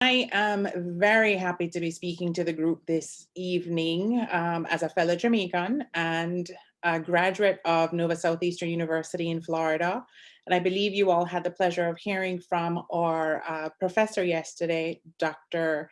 I am very happy to be speaking to the group this evening as a fellow Jamaican and a graduate of Nova Southeastern University in Florida. And I believe you all had the pleasure of hearing from our professor yesterday, Dr.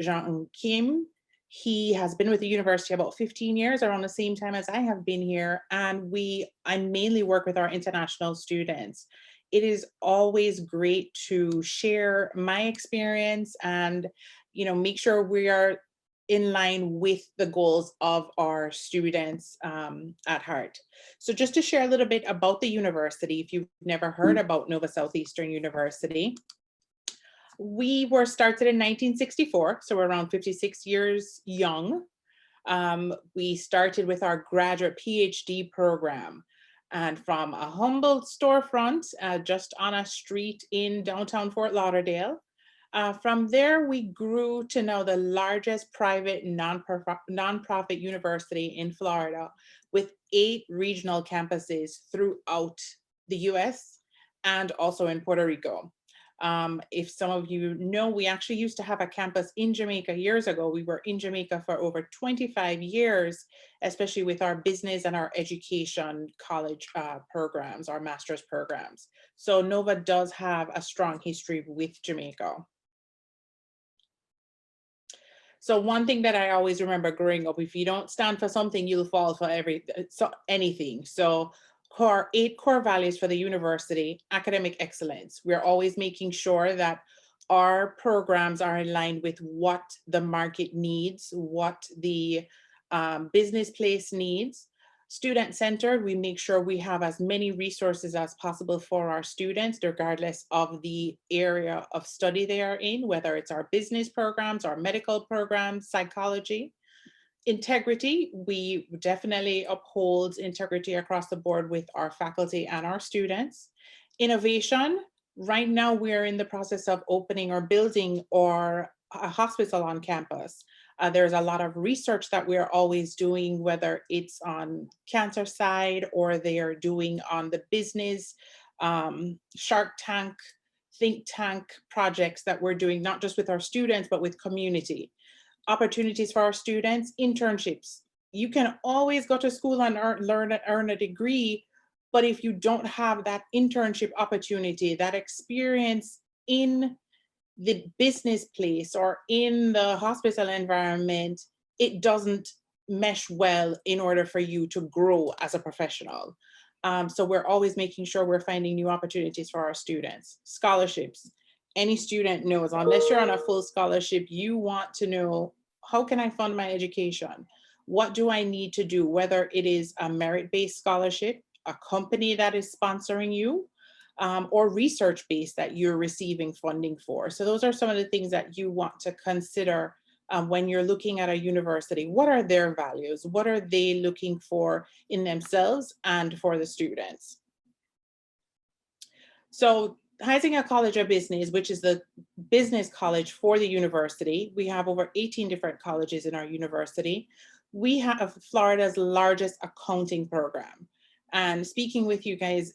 Jean Kim. He has been with the university about 15 years, around the same time as I have been here. And I mainly work with our international students. It is always great to share my experience and, make sure we are in line with the goals of our students at heart. So just to share a little bit about the university, if you've never heard about Nova Southeastern University, we were started in 1964, so we're around 56 years young. We started with our graduate PhD program. And from a humble storefront just on a street in downtown Fort Lauderdale, from there we grew to now the largest private nonprofit university in Florida with 8 regional campuses throughout the US and also in Puerto Rico. If some of you know, we actually used to have a campus in Jamaica years ago. We were in Jamaica for over 25 years, especially with our business and our education college programs, our master's programs. So Nova does have a strong history with Jamaica. So one thing that I always remember growing up, if you don't stand for something, you'll fall for anything. So 8 core values for the university: academic excellence. We're always making sure that our programs are in line with what the market needs, what the business place needs. Student-centered, we make sure we have as many resources as possible for our students, regardless of the area of study they are in, whether it's our business programs, our medical programs, psychology. Integrity, we definitely uphold integrity across the board with our faculty and our students. Innovation, right now we're in the process of opening or building a hospital on campus. There's a lot of research that we're always doing, whether it's on cancer side or they are doing on the business, Shark Tank, think tank projects that we're doing, not just with our students, but with community. Opportunities for our students, internships. You can always go to school and earn a degree, but if you don't have that internship opportunity, that experience in the business place or in the hospital environment, it doesn't mesh well in order for you to grow as a professional. So we're always making sure we're finding new opportunities for our students. Scholarships. Any student knows, unless you're on a full scholarship, you want to know, how can I fund my education? What do I need to do? Whether it is a merit-based scholarship, a company that is sponsoring you, or research-based that you're receiving funding for. So those are some of the things that you want to consider when you're looking at a university. What are their values? What are they looking for in themselves and for the students? So Heisinger College of Business, which is the business college for the university, we have over 18 different colleges in our university. We have Florida's largest accounting program. And speaking with you guys,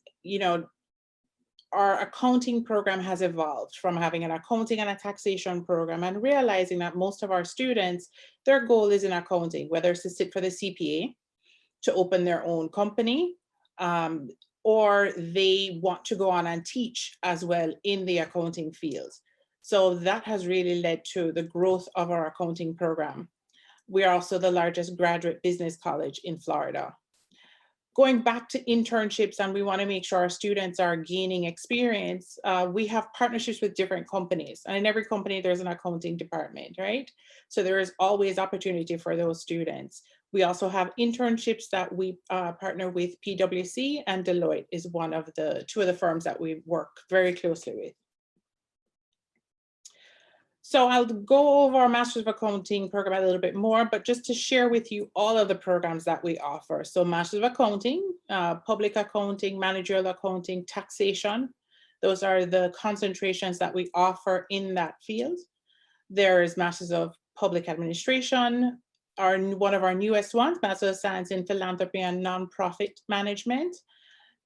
our accounting program has evolved from having an accounting and a taxation program and realizing that most of our students, their goal is in accounting, whether it's to sit for the CPA, to open their own company, or they want to go on and teach as well in the accounting field. So that has really led to the growth of our accounting program. We are also the largest graduate business college in Florida. Going back to internships, and we want to make sure our students are gaining experience, we have partnerships with different companies. And in every company, there's an accounting department, right? So there is always opportunity for those students. We also have internships that we partner with. PwC and Deloitte is two of the firms that we work very closely with. So I'll go over our Master's of Accounting program a little bit more, but just to share with you all of the programs that we offer. So Master's of Accounting, Public Accounting, Managerial Accounting, Taxation. Those are the concentrations that we offer in that field. There is Master's of Public Administration, one of our newest ones, Master of Science in Philanthropy and Nonprofit Management,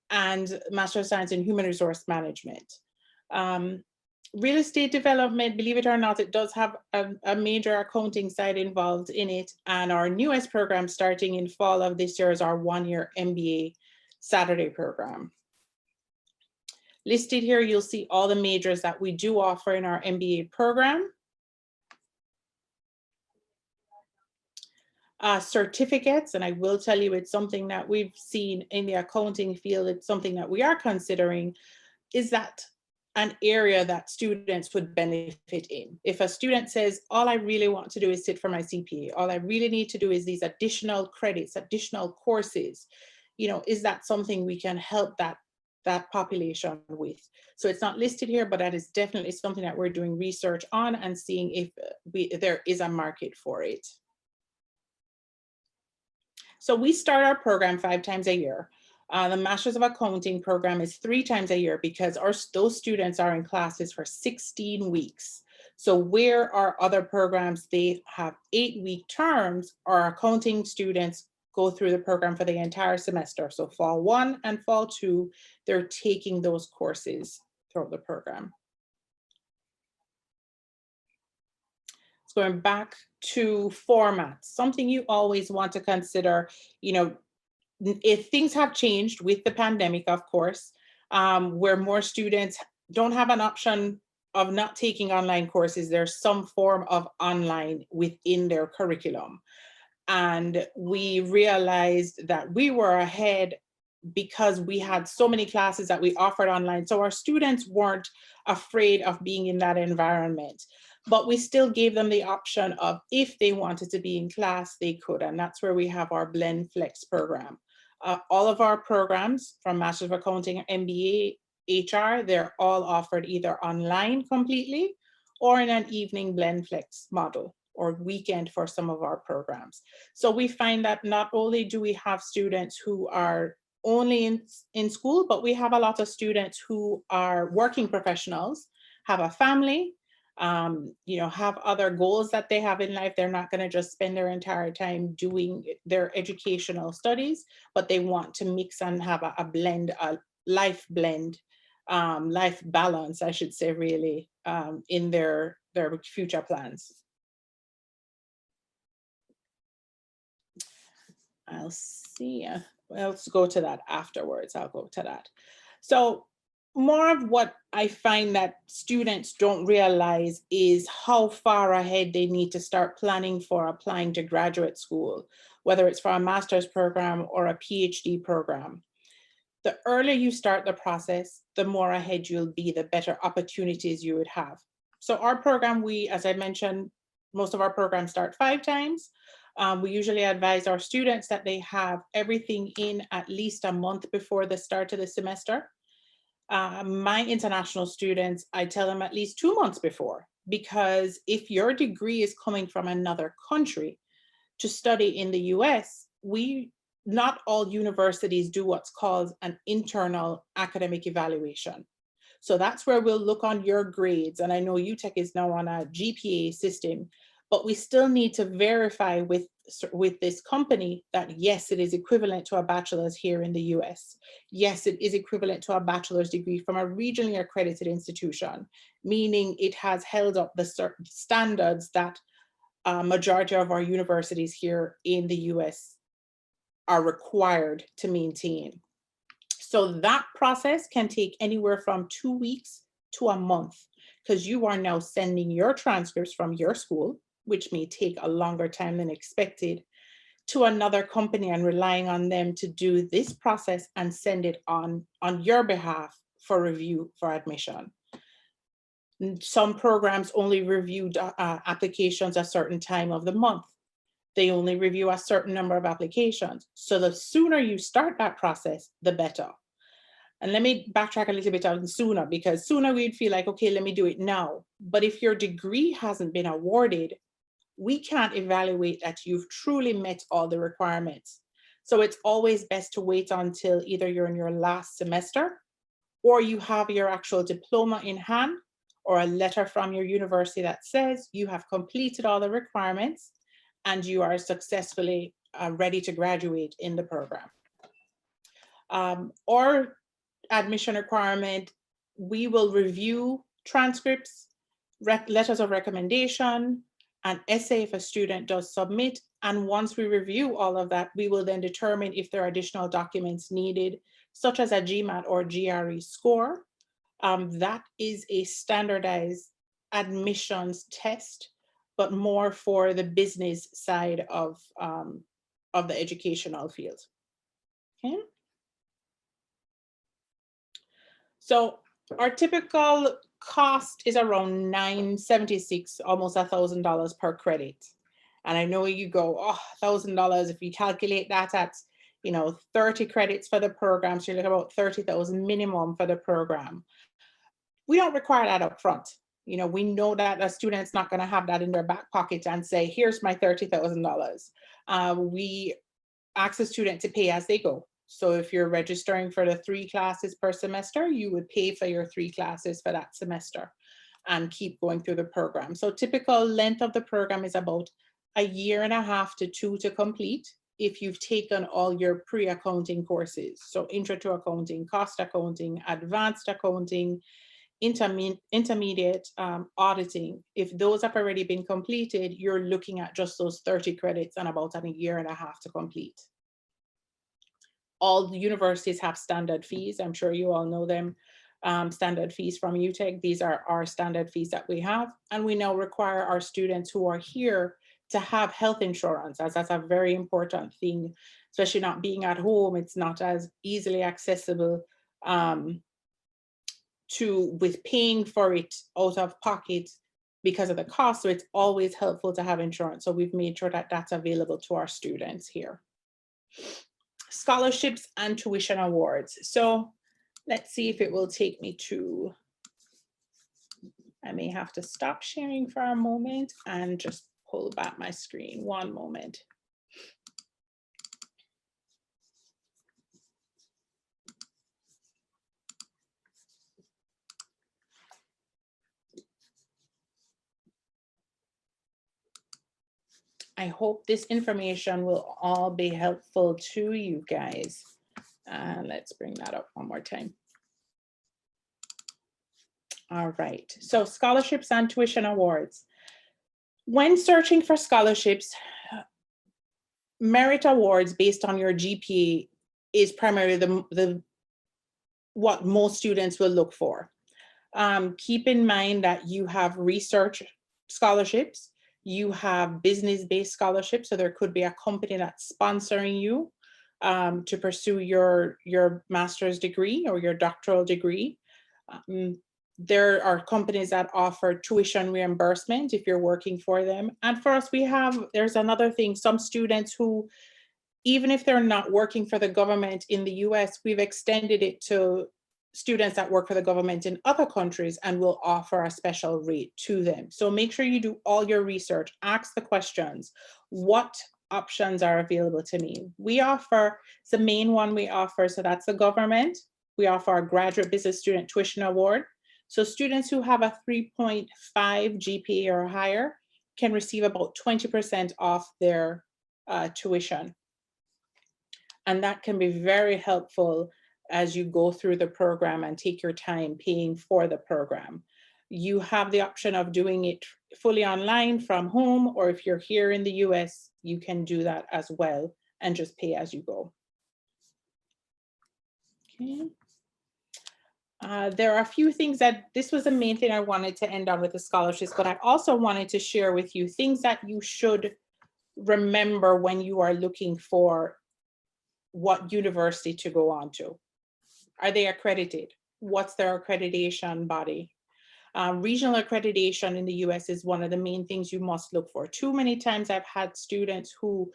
and Master of Science in Human Resource Management. Real estate development, believe it or not, it does have a major accounting side involved in it. And our newest program starting in fall of this year is our 1-year MBA Saturday program. Listed here, you'll see all the majors that we do offer in our MBA program. Certificates, and I will tell you it's something that we've seen in the accounting field, it's something that we are considering, is that an area that students would benefit in. If a student says, all I really want to do is sit for my CPA, all I really need to do is these additional credits, additional courses, you know, is that something we can help that population with? So it's not listed here, but that is definitely something that we're doing research on and seeing if there is a market for it. So we start our program 5 times a year. The Masters of Accounting program is 3 times a year because those students are in classes for 16 weeks. So where our other programs, they have 8-week terms, our accounting students go through the program for the entire semester. So fall 1 and fall 2, they're taking those courses throughout the program. So going back to formats, something you always want to consider, you know, if things have changed with the pandemic, of course, where more students don't have an option of not taking online courses, there's some form of online within their curriculum. And we realized that we were ahead because we had so many classes that we offered online. So our students weren't afraid of being in that environment, but we still gave them the option of if they wanted to be in class, they could. And that's where we have our Blend Flex program. All of our programs from Masters of Accounting, MBA, HR, they're all offered either online completely or in an evening Blend Flex model or weekend for some of our programs. So we find that not only do we have students who are only in school, but we have a lot of students who are working professionals, have a family, you know, have other goals that they have in life. They're not going to just spend their entire time doing their educational studies, but they want to mix and have a blend, a life blend, life balance, I should say, really, in their future plans. I'll see. Well, let's go to that afterwards. I'll go to that. So more of what I find that students don't realize is how far ahead they need to start planning for applying to graduate school, whether it's for a master's program or a PhD program. The earlier you start the process, the more ahead you'll be, the better opportunities you would have. So our program, as I mentioned, most of our programs start 5 times. We usually advise our students that they have everything in at least a month before the start of the semester. My international students, I tell them at least 2 months before, because if your degree is coming from another country to study in the US, not all universities do what's called an internal academic evaluation. So that's where we'll look on your grades. And I know UTech is now on a GPA system, but we still need to verify with this company that yes, it is equivalent to a bachelor's here in the US. Yes, it is equivalent to a bachelor's degree from a regionally accredited institution, meaning it has held up the standards that majority of our universities here in the US are required to maintain. So that process can take anywhere from 2 weeks to a month, because you are now sending your transcripts from your school, which may take a longer time than expected, to another company and relying on them to do this process and send it on your behalf for review for admission. Some programs only review applications a certain time of the month. They only review a certain number of applications. So the sooner you start that process, the better. And let me backtrack a little bit on sooner, because sooner we'd feel like, okay, let me do it now. But if your degree hasn't been awarded, we can't evaluate that you've truly met all the requirements. So it's always best to wait until either you're in your last semester or you have your actual diploma in hand or a letter from your university that says you have completed all the requirements and you are successfully ready to graduate in the program. Or admission requirement, we will review transcripts, letters of recommendation, an essay if a student does submit. And once we review all of that, we will then determine if there are additional documents needed, such as a GMAT or GRE score. That is a standardized admissions test, but more for the business side of the educational field. Okay. So our typical cost is around $976, almost $1,000 per credit. And I know you go, oh, $1,000, if you calculate that at, 30 credits for the program, so you're looking about 30,000 minimum for the program. We don't require that up front. We know that a student's not going to have that in their back pocket and say, here's my $30,000. We ask the student to pay as they go. So if you're registering for the 3 classes per semester, you would pay for your 3 classes for that semester and keep going through the program. So typical length of the program is about 1.5 years to 2 to complete if you've taken all your pre-accounting courses. So intro to accounting, cost accounting, advanced accounting, intermediate auditing. If those have already been completed, you're looking at just those 30 credits and about 1.5 years to complete. All the universities have standard fees. I'm sure you all know them. Standard fees from UTech. These are our standard fees that we have. And we now require our students who are here to have health insurance, as that's a very important thing, especially not being at home. It's not as easily accessible with paying for it out of pocket because of the cost. So it's always helpful to have insurance. So we've made sure that that's available to our students here. Scholarships and tuition awards. So let's see if it will take me to, I may have to stop sharing for a moment and just pull back my screen. One moment. I hope this information will all be helpful to you guys. Let's bring that up one more time. All right, so scholarships and tuition awards. When searching for scholarships, merit awards based on your GPA is primarily what most students will look for. Keep in mind that you have research scholarships, you have business-based scholarships, so there could be a company that's sponsoring you to pursue your master's degree or your doctoral degree. There are companies that offer tuition reimbursement if you're working for them. And for us, there's another thing, some students who, even if they're not working for the government in the US, we've extended it to students that work for the government in other countries and will offer a special rate to them. So make sure you do all your research, ask the questions, what options are available to me? We offer, it's the main one we offer, so that's the government. We offer our graduate business student tuition award. So students who have a 3.5 GPA or higher can receive about 20% off their tuition. And that can be very helpful as you go through the program and take your time paying for the program. You have the option of doing it fully online from home, or if you're here in the US, you can do that as well and just pay as you go. Okay. There are a few things this was the main thing I wanted to end on with the scholarships, but I also wanted to share with you things that you should remember when you are looking for what university to go on to. Are they accredited? What's their accreditation body? Regional accreditation in the US is one of the main things you must look for. Too many times I've had students who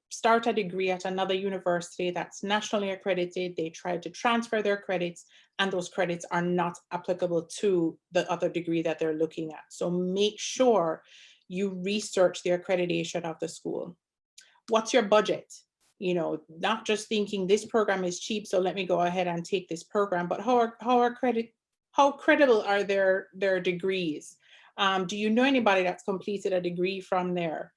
start a degree at another university that's nationally accredited, they try to transfer their credits, and those credits are not applicable to the other degree that they're looking at. So make sure you research the accreditation of the school. What's your budget? Not just thinking this program is cheap, so let me go ahead and take this program, but how credible are their degrees? Do you know anybody that's completed a degree from there?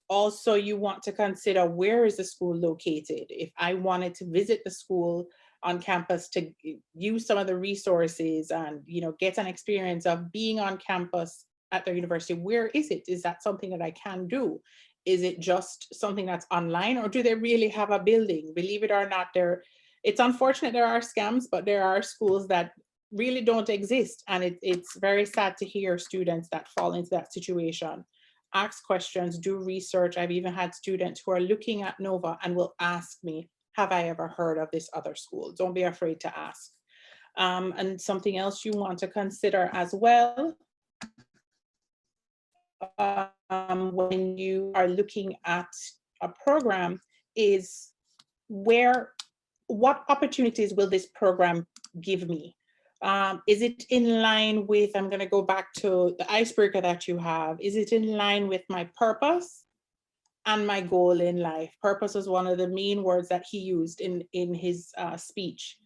Also, you want to consider, where is the school located? If I wanted to visit the school, on campus to use some of the resources and, get an experience of being on campus at their university. Where is it? Is that something that I can do? Is it just something that's online, or do they really have a building? Believe it or not, it's unfortunate there are scams, but there are schools that really don't exist. And it's very sad to hear students that fall into that situation. Ask questions, do research. I've even had students who are looking at Nova and will ask me, have I ever heard of this other school? Don't be afraid to ask. And something else you want to consider as well, when you are looking at a program, is what opportunities will this program give me? Is it in line with, I'm going to go back to the icebreaker that you have, is it in line with my purpose and my goal in life? Purpose was one of the main words that he used in his speech.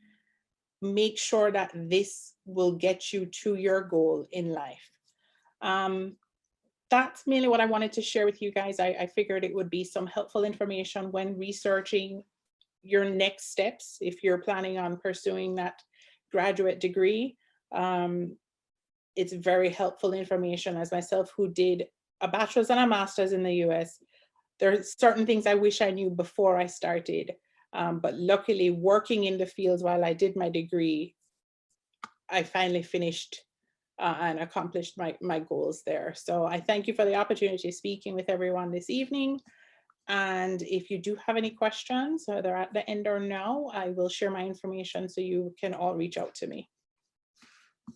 Make sure that this will get you to your goal in life. That's mainly what I wanted to share with you guys. I figured it would be some helpful information when researching your next steps if you're planning on pursuing that graduate degree. It's very helpful information. As myself, who did a bachelor's and a master's in the US, there are certain things I wish I knew before I started. But luckily, working in the fields while I did my degree, I finally finished and accomplished my goals there. So I thank you for the opportunity of speaking with everyone this evening. And if you do have any questions, either at the end or now, I will share my information so you can all reach out to me.